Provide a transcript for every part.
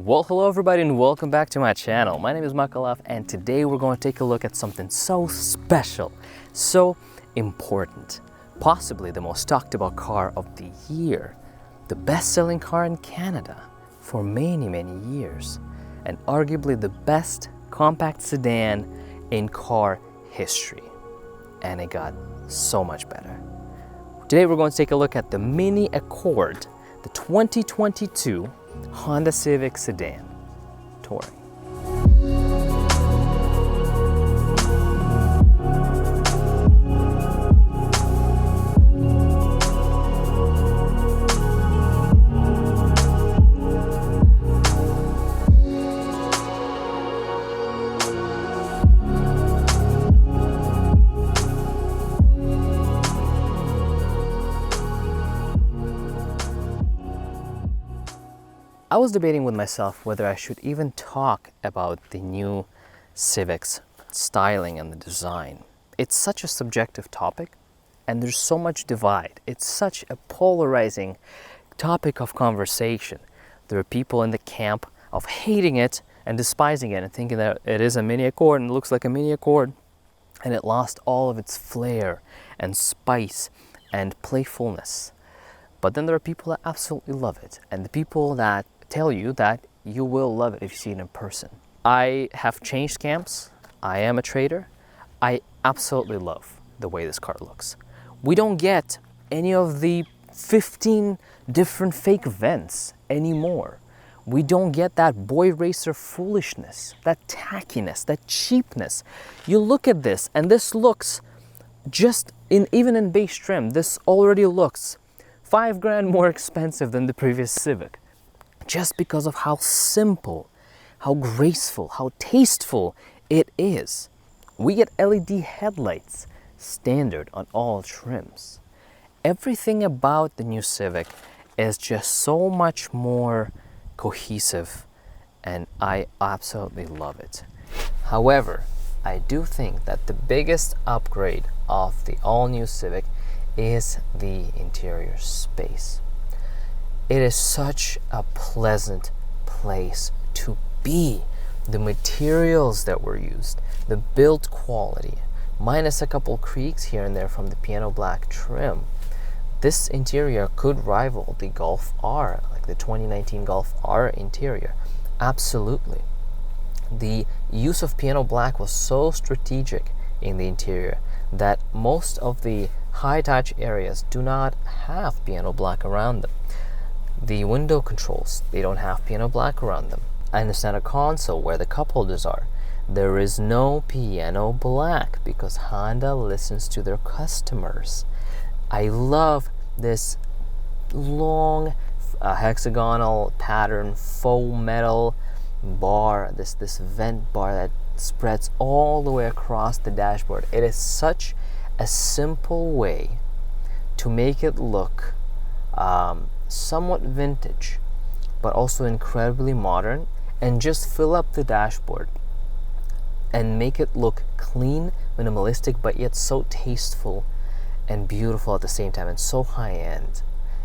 Well, hello everybody and welcome back to my channel. My name is MockALove and today we're going to take a look at something so special, so important, possibly the most talked about car of the year, the best-selling car in Canada for many years, and arguably the best compact sedan in car history. And it got so much better. Today we're going to take a look at the Mini Accord, the 2022 Honda Civic Sedan Touring. I was debating with myself whether I should even talk about the new Civic's styling and the design. It's such a subjective topic and there's so much divide. It's such a polarizing topic of conversation. There are people in the camp of hating it and despising it and thinking that it is a Mini Accord and it looks like a Mini Accord and it lost all of its flair and spice and playfulness. But then there are people that absolutely love it, and the people that tell you that you will love it if you see it in person. I have changed camps. I am a trader. I absolutely love the way this car looks. We don't get any of the 15 different fake vents anymore. We don't get that boy racer foolishness, that tackiness, that cheapness. You look at this and this looks even in base trim, this already looks $5,000 more expensive than the previous Civic. Just because of how simple, how graceful, how tasteful it is. We get LED headlights standard on all trims. Everything about the new Civic is just so much more cohesive and I absolutely love it. However, I do think that the biggest upgrade of the all-new Civic is the interior space. It is such a pleasant place to be. The materials that were used, the build quality, minus a couple creaks here and there from the piano black trim. This interior could rival the Golf R, like the 2019 Golf R interior. Absolutely. The use of piano black was so strategic in the interior that most of the high touch areas do not have piano black around them. The window controls, they don't have piano black around them. And the center console where the cup holders are, there is no piano black because Honda listens to their customers. I love this long hexagonal pattern faux metal bar, this vent bar that spreads all the way across the dashboard. It is such a simple way to make it look somewhat vintage, but also incredibly modern, and just fill up the dashboard and make it look clean, minimalistic, but yet so tasteful and beautiful at the same time, and so high-end.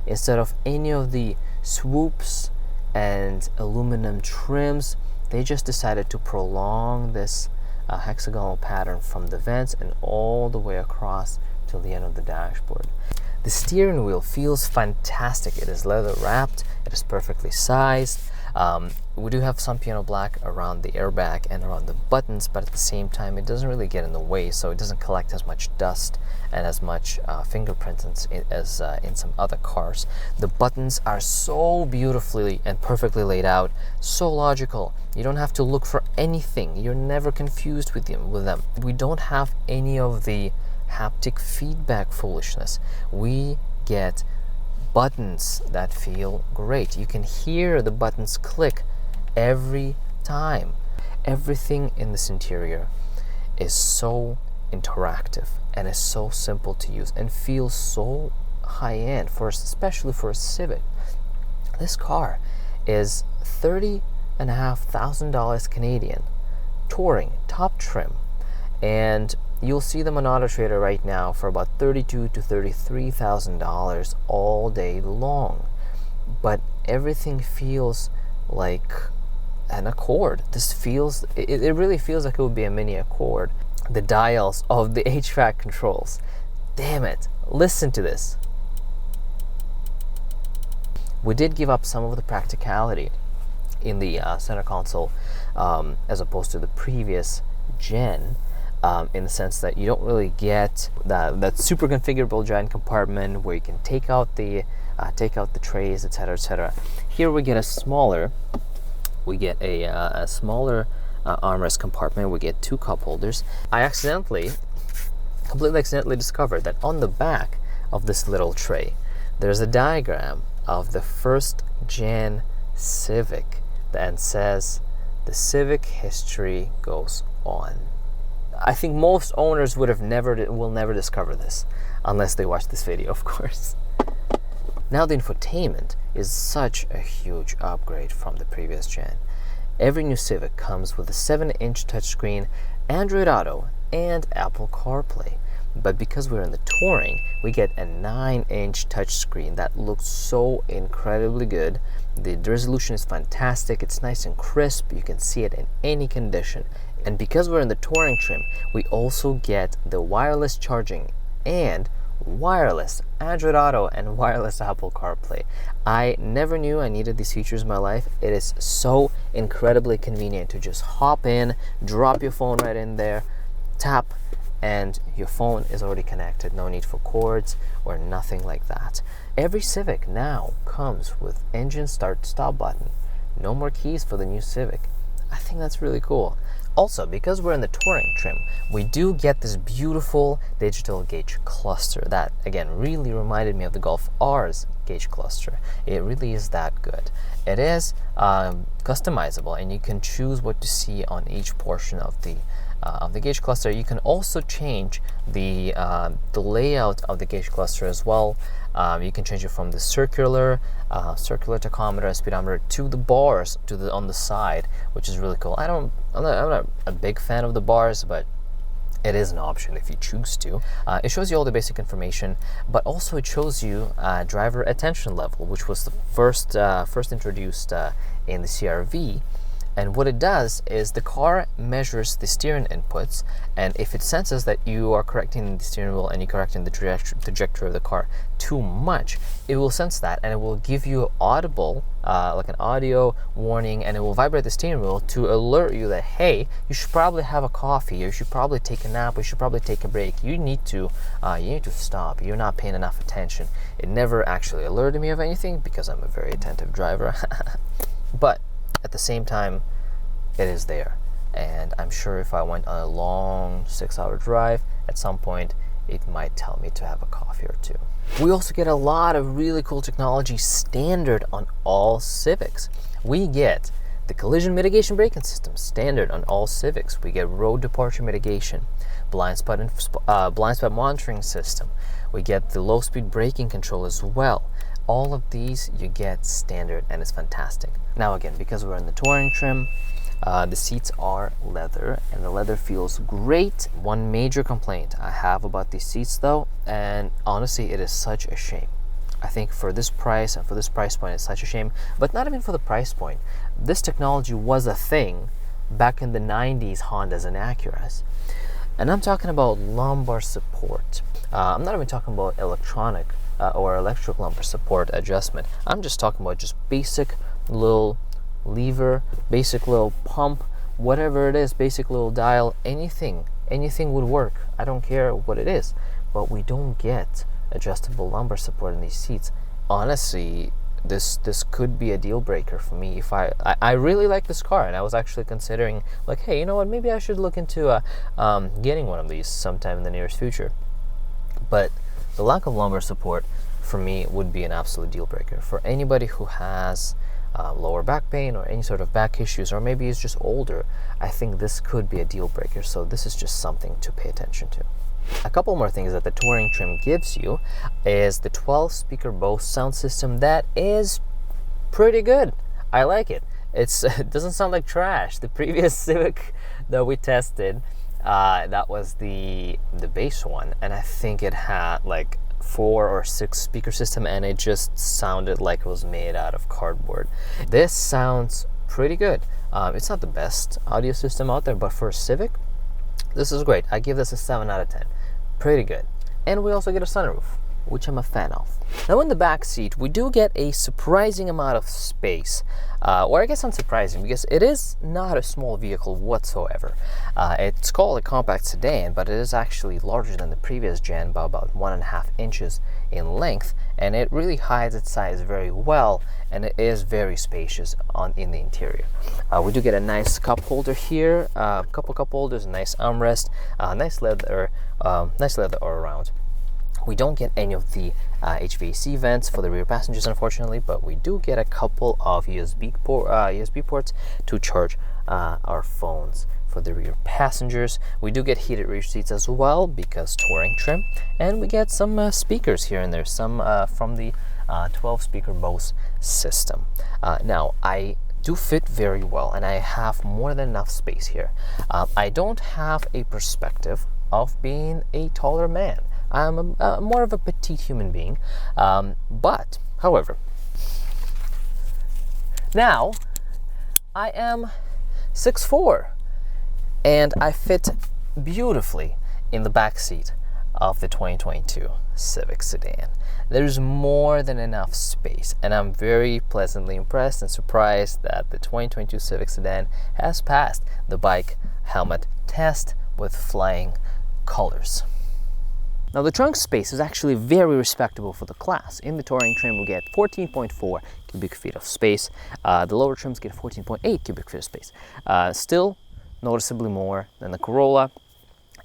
Instead of any of the swoops and aluminum trims, they just decided to prolong this hexagonal pattern from the vents and all the way across till the end of the dashboard. The steering wheel feels fantastic. It is leather wrapped, it is perfectly sized. We do have some piano black around the airbag and around the buttons, but at the same time it doesn't really get in the way, so it doesn't collect as much dust and as much fingerprints as in some other cars. The buttons are so beautifully and perfectly laid out, so logical. You don't have to look for anything. You're never confused with them. We don't have any of the haptic feedback foolishness. We get buttons that feel great. You can hear the buttons click every time. Everything in this interior is so interactive and is so simple to use and feels so high-end, especially for a Civic. This car is $30,500 Canadian, touring, top trim, and you'll see them on AutoTrader right now for about $32,000 to $33,000 all day long. But everything feels like an Accord. It really feels like it would be a mini Accord. The dials of the HVAC controls. Damn it, listen to this. We did give up some of the practicality in the center console as opposed to the previous gen, in the sense that you don't really get that super configurable giant compartment where you can take out the trays, etc., etc. Here we get a smaller armrest compartment. We get 2 cup holders. I completely accidentally discovered that on the back of this little tray there's a diagram of the first gen Civic that says the Civic history goes on. I think most owners will never discover this unless they watch this video, of course. Now the infotainment is such a huge upgrade from the previous gen. Every new Civic comes with a 7-inch touchscreen, Android Auto, and Apple CarPlay. But because we're in the Touring, we get a 9-inch touchscreen that looks so incredibly good. The resolution is fantastic, it's nice and crisp, you can see it in any condition. And because we're in the Touring trim, we also get the wireless charging and wireless Android Auto and wireless Apple CarPlay. I never knew I needed these features in my life. It is so incredibly convenient to just hop in, drop your phone right in there, tap, and your phone is already connected. No need for cords or nothing like that. Every Civic now comes with engine start-stop button. No more keys for the new Civic. I think that's really cool. Also, because we're in the Touring trim, we do get this beautiful digital gauge cluster that, again, really reminded me of the Golf R's gauge cluster. It really is that good. It is customizable, and you can choose what to see on each portion of the gauge cluster. You can also change the layout of the gauge cluster as well. You can change it from the circular tachometer and speedometer to the bars on the side, which is really cool. I'm not a big fan of the bars, but it is an option if you choose to. It shows you all the basic information, but also it shows you driver attention level, which was the first introduced in the CR-V. And what it does is the car measures the steering inputs, and if it senses that you are correcting the steering wheel and you're correcting the trajectory of the car too much, it will sense that and it will give you audible, like an audio warning, and it will vibrate the steering wheel to alert you that, hey, you should probably have a coffee, you should probably take a nap, you should probably take a break, you need to stop, you're not paying enough attention. It never actually alerted me of anything because I'm a very attentive driver, but at the same time, it is there. And I'm sure if I went on a long 6-hour drive, at some point, it might tell me to have a coffee or two. We also get a lot of really cool technology standard on all Civics. We get the collision mitigation braking system standard on all Civics. We get road departure mitigation, blind spot monitoring system. We get the low-speed braking control as well. All of these you get standard, and it's fantastic. Now again, because we're in the Touring trim, the seats are leather, and the leather feels great. One major complaint I have about these seats though, and honestly it is such a shame. I think for this price and for this price point, it's such a shame, but not even for the price point. This technology was a thing back in the 90s Hondas and Acuras. And I'm talking about lumbar support. I'm not even talking about electronic or electric lumbar support adjustment. I'm just talking about just basic little lever, basic little pump, whatever it is, basic little dial, anything would work. I don't care what it is, but we don't get adjustable lumbar support in these seats. Honestly, this could be a deal breaker for me. If I really like this car, and I was actually considering, like, hey, you know what, maybe I should look into getting one of these sometime in the nearest future. But the lack of lumbar support for me would be an absolute deal breaker. For anybody who has lower back pain or any sort of back issues, or maybe is just older, I think this could be a deal breaker. So this is just something to pay attention to. A couple more things that the Touring trim gives you is the 12-speaker Bose sound system that is pretty good. I like it. It doesn't sound like trash. The previous Civic that we tested, that was the base one, and I think it had like 4 or 6 speaker system, and it just sounded like it was made out of cardboard. This sounds pretty good. It's not the best audio system out there, but for a Civic, this is great. I give this a 7 out of 10. Pretty good. And we also get a sunroof, which I'm a fan of. Now in the back seat, we do get a surprising amount of space. Or I guess unsurprising, because it is not a small vehicle whatsoever. It's called a compact sedan, but it is actually larger than the previous gen by about 1.5 inches in length, and it really hides its size very well, and it is very spacious in the interior. We do get a nice cup holder here, a couple cup holders, a nice armrest, nice leather all around. We don't get any of the HVAC vents for the rear passengers, unfortunately, but we do get a couple of USB ports to charge our phones for the rear passengers. We do get heated rear seats as well, because touring trim, and we get some speakers here and there, some from the 12-speaker Bose system. Now, I do fit very well, and I have more than enough space here. I don't have a perspective of being a taller man. I'm more of a petite human being, but however, now I am 6'4", and I fit beautifully in the back seat of the 2022 Civic Sedan. There's more than enough space, and I'm very pleasantly impressed and surprised that the 2022 Civic Sedan has passed the bike helmet test with flying colors. Now the trunk space is actually very respectable for the class. In the touring trim we get 14.4 cubic feet of space. The lower trims get 14.8 cubic feet of space. Still noticeably more than the Corolla,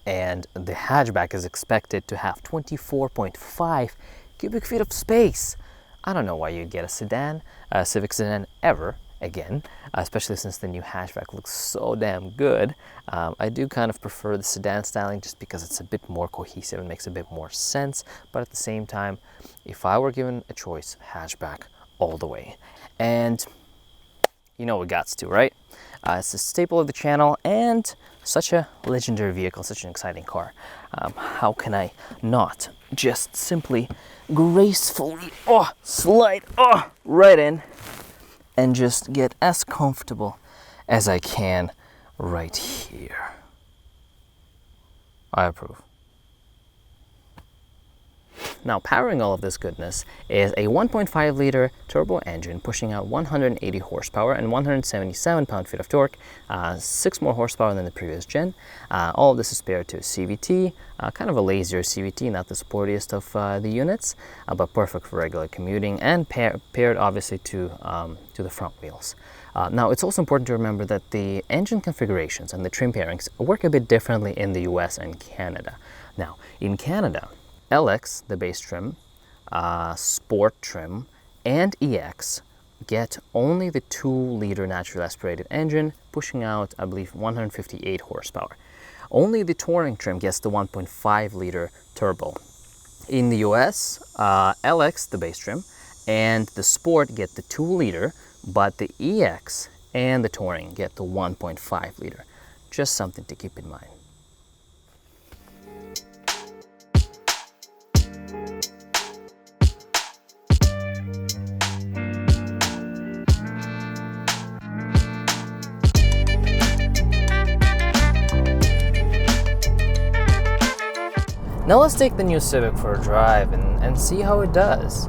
and the hatchback is expected to have 24.5 cubic feet of space. I don't know why you'd get a sedan, a Civic Sedan ever again, especially since the new hatchback looks so damn good. I do kind of prefer the sedan styling just because it's a bit more cohesive and makes a bit more sense, but at the same time, if I were given a choice, hatchback all the way. And you know we gots to, right? It's a staple of the channel and such a legendary vehicle, such an exciting car. How can I not just simply gracefully slide right in and just get as comfortable as I can right here? I approve. Now, powering all of this goodness is a 1.5 liter turbo engine pushing out 180 horsepower and 177 pound-feet of torque, 6 more horsepower than the previous gen. All of this is paired to a CVT, kind of a lazier CVT, not the sportiest of the units, but perfect for regular commuting, and paired obviously to the front wheels. Now, it's also important to remember that the engine configurations and the trim pairings work a bit differently in the US and Canada. Now, in Canada, LX, the base trim, Sport trim, and EX get only the 2-liter naturally aspirated engine, pushing out, I believe, 158 horsepower. Only the touring trim gets the 1.5-liter turbo. In the US, LX, the base trim, and the Sport get the 2-liter, but the EX and the touring get the 1.5-liter. Just something to keep in mind. Now let's take the new Civic for a drive and see how it does.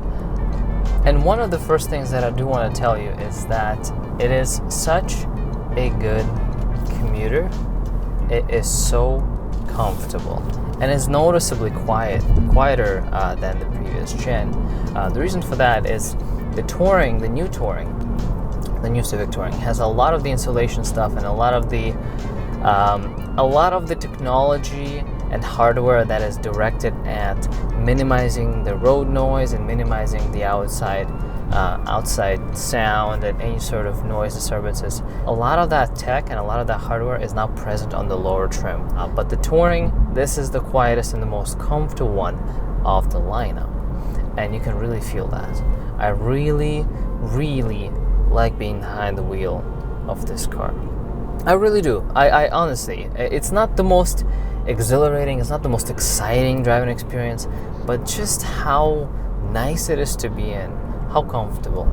And one of the first things that I do want to tell you is that it is such a good commuter. It is so comfortable and is noticeably quieter than the previous gen. The reason for that is the new Civic Touring has a lot of the insulation stuff and a lot of the technology and hardware that is directed at minimizing the road noise and minimizing the outside sound and any sort of noise disturbances. A lot of that tech and a lot of that hardware is now present on the lower trim. But the Touring, this is the quietest and the most comfortable one of the lineup. And you can really feel that. I really, really like being behind the wheel of this car. I really do. I honestly, it's not the most exhilarating, it's not the most exciting driving experience, but just how nice it is to be in, how comfortable.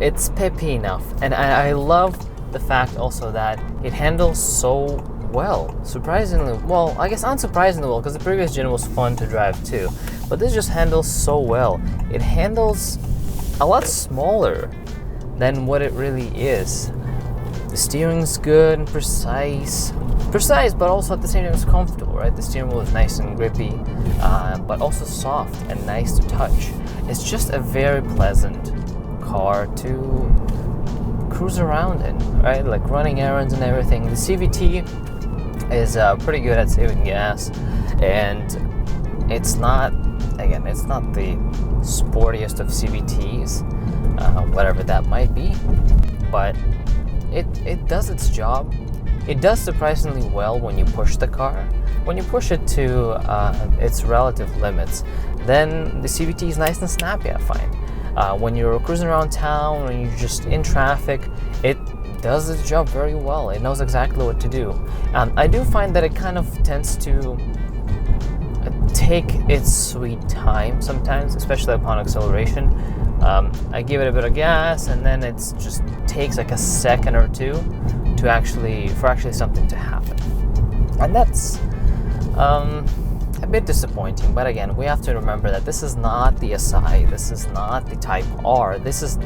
It's peppy enough, and I love the fact also that it handles so well. Surprisingly, well, I guess unsurprisingly well, because the previous gen was fun to drive too. But this just handles so well. It handles a lot smaller than what it really is. The steering's good and precise, but also at the same time it's comfortable, right? The steering wheel is nice and grippy, but also soft and nice to touch. It's just a very pleasant car to cruise around in, right? Like running errands and everything. The CVT is pretty good at saving gas, and it's not the sportiest of CVTs, whatever that might be, but it does its job. It does surprisingly well when you push the car. When you push it to its relative limits, then the CVT is nice and snappy, I find. When you're cruising around town, when you're just in traffic, it does its job very well. It knows exactly what to do. I do find that it kind of tends to take its sweet time sometimes, especially upon acceleration. I give it a bit of gas, and then it just takes like a second or two for actually something to happen, and that's a bit disappointing. But again, we have to remember that this is not the SI, this is not the Type R, this is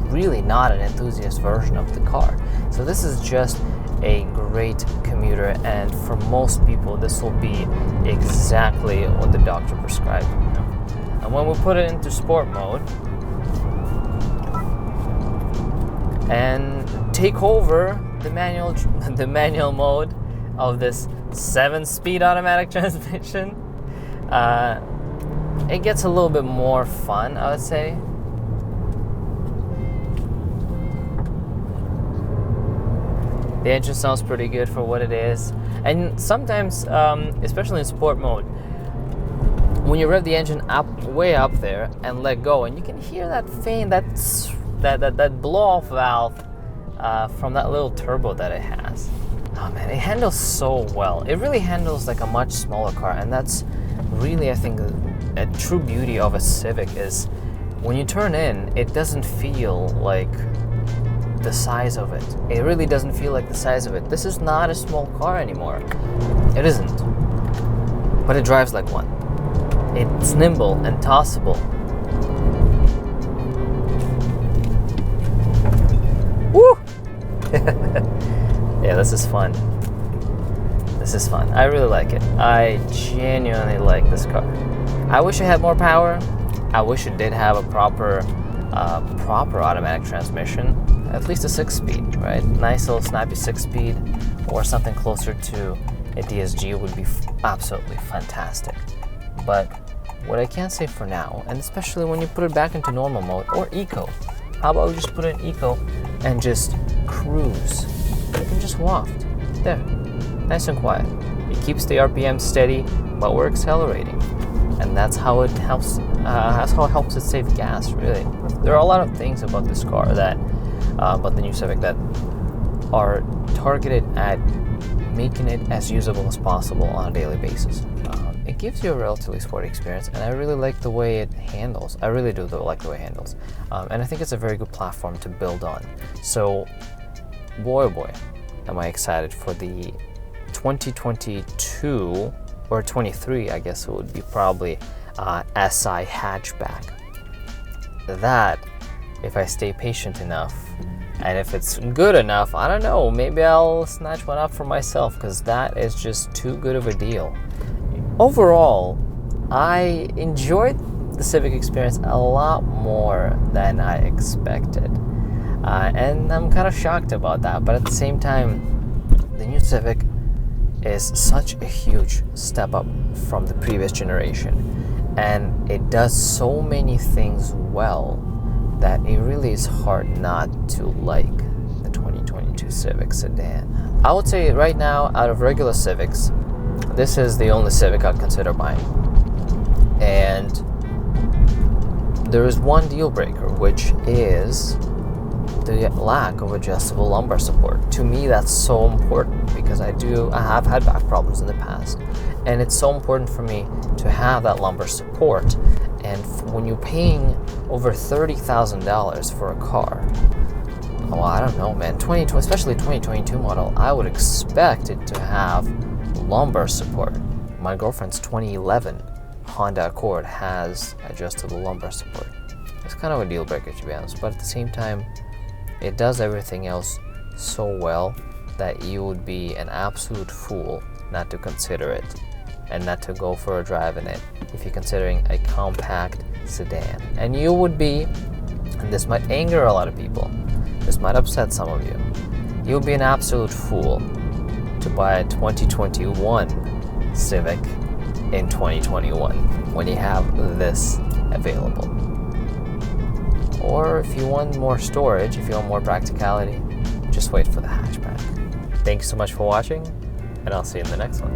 really not an enthusiast version of the car. So this is just a great commuter, and for most people this will be exactly what the doctor prescribed. And when we put it into sport mode and take over the manual mode of this 7-speed automatic transmission, it gets a little bit more fun, I would say. The engine sounds pretty good for what it is, and sometimes, especially in sport mode, when you rev the engine way up there and let go, and you can hear that faint, that blow-off valve from that little turbo that it has. Oh man, it handles so well. It really handles like a much smaller car, and that's really, I think, a true beauty of a Civic is when you turn in, it doesn't feel like the size of it. It really doesn't feel like the size of it. This is not a small car anymore. It isn't. But it drives like one. It's nimble and tossable. Woo! Yeah, this is fun. This is fun. I really like it. I genuinely like this car. I wish it had more power. I wish it did have a proper automatic transmission. At least a 6-speed, right? Nice little snappy 6-speed, or something closer to a DSG would be absolutely fantastic. But what I can say for now, and especially when you put it back into normal mode or eco, how about we just put it in eco and just cruise? You can just waft. There, nice and quiet. It keeps the RPM steady, but we're accelerating. And that's how it helps, it save gas, really. There are a lot of things about this car about the new Civic that are targeted at making it as usable as possible on a daily basis. It gives you a relatively sporty experience, and I really like the way it handles. I really do like the way it handles. And I think it's a very good platform to build on. So, boy, oh boy, am I excited for the 2022, or 23, I guess it would be probably, SI hatchback. That, if I stay patient enough, and if it's good enough, I don't know, maybe I'll snatch one up for myself, because that is just too good of a deal. Overall, I enjoyed the Civic experience a lot more than I expected. And I'm kind of shocked about that, but at the same time, the new Civic is such a huge step up from the previous generation, and it does so many things well that it really is hard not to like the 2022 Civic Sedan. I would say right now, out of regular Civics, this is the only Civic I'd consider buying. And there is one deal breaker, which is the lack of adjustable lumbar support. To me, that's so important because I have had back problems in the past, and it's so important for me to have that lumbar support. And when you're paying over $30,000 for a car, well, I don't know, man. Especially 2022 model, I would expect it to have lumbar support. My girlfriend's 2011 Honda Accord has adjustable lumbar support. It's kind of a deal breaker, to be honest, but at the same time, it does everything else so well that you would be an absolute fool not to consider it and not to go for a drive in it if you're considering a compact sedan. And you would be, and this might anger a lot of people, this might upset some of you, you'll be an absolute fool to buy a 2021 Civic in 2021 when you have this available. Or if you want more storage, if you want more practicality, just wait for the hatchback. Thank you so much for watching, and I'll see you in the next one.